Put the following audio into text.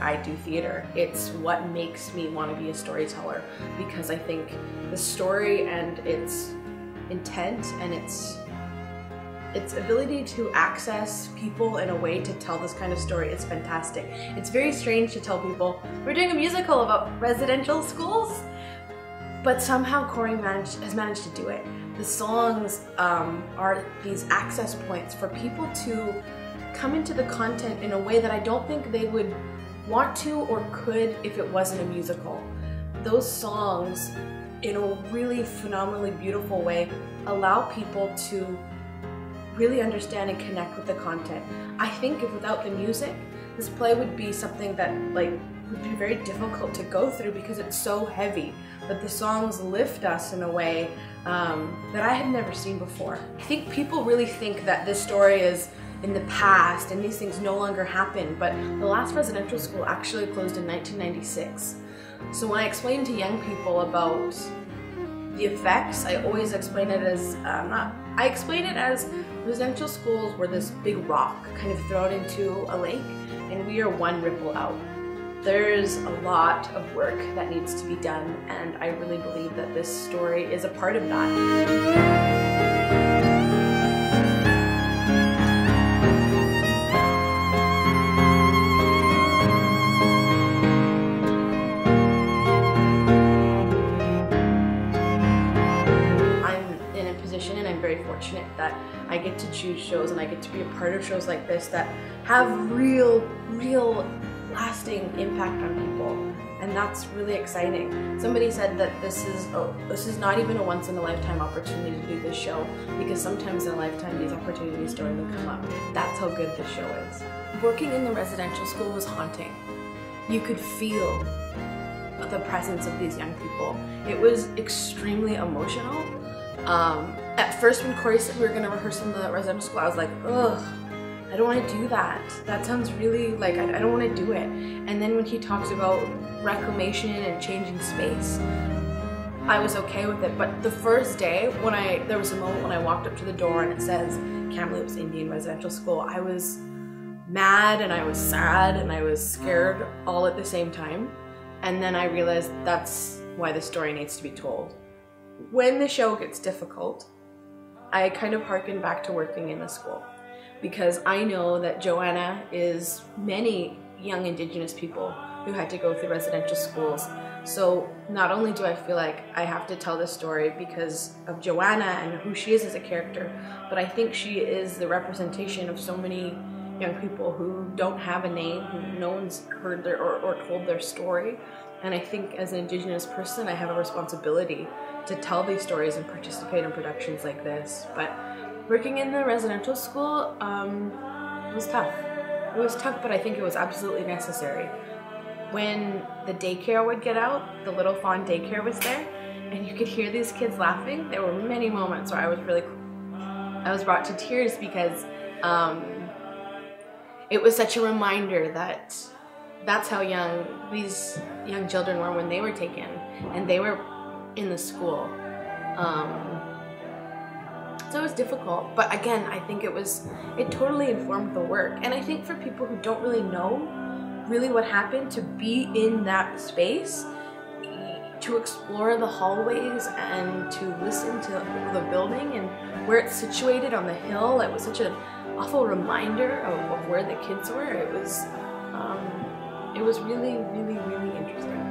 I do theater. It's what makes me want to be a storyteller, because I think the story and its intent and its ability to access people in a way to tell this kind of story is fantastic. It's very strange to tell people, we're doing a musical about residential schools, but somehow Corey has managed to do it. The songs are these access points for people to come into the content in a way that I don't think they would want to or could if it wasn't a musical. Those songs, in a really phenomenally beautiful way, allow people to really understand and connect with the content. I think if without the music, this play would be something that would be very difficult to go through, because it's so heavy, but the songs lift us in a way that I had never seen before. I think people really think that this story is in the past and these things no longer happen, but the last residential school actually closed in 1996. So when I explain to young people about the effects, I always explain it as, I explain it as residential schools were this big rock kind of thrown into a lake, and we are one ripple out. There's a lot of work that needs to be done, and I really believe that this story is a part of that. Fortunate that I get to choose shows and I get to be a part of shows like this that have real lasting impact on people, and that's really exciting. Somebody said that this is not even a once-in-a-lifetime opportunity to do this show, because sometimes in a lifetime these opportunities don't even come up. That's how good this show is. Working in the residential school was haunting. You could feel the presence of these young people. It was extremely emotional. At first when Corey said we were going to rehearse in the residential school, I was like, ugh, I don't want to do that. That sounds really like, I don't want to do it. And then when he talks about reclamation and changing space, I was okay with it. But the first day, there was a moment when I walked up to the door and it says Kamloops Indian Residential School, I was mad and I was sad and I was scared all at the same time. And then I realized that's why the story needs to be told. When the show gets difficult, I kind of harken back to working in the school, because I know that Joanna is many young Indigenous people who had to go through residential schools. So not only do I feel like I have to tell this story because of Joanna and who she is as a character, but I think she is the representation of so many young people who don't have a name, who no one's heard their or told their story. And I think as an Indigenous person, I have a responsibility to tell these stories and participate in productions like this. But working in the residential school was tough. It was tough, but I think it was absolutely necessary. When the daycare would get out, the Little Fawn daycare was there, and you could hear these kids laughing. There were many moments where I was brought to tears, because it was such a reminder that that's how young these young children were when they were taken, and they were in the school. So it was difficult, but again, I think it totally informed the work. And I think for people who don't really know what happened, to be in that space, to explore the hallways and to listen to the building and where it's situated on the hill, it was such an awful reminder of where the kids were. It was really interesting.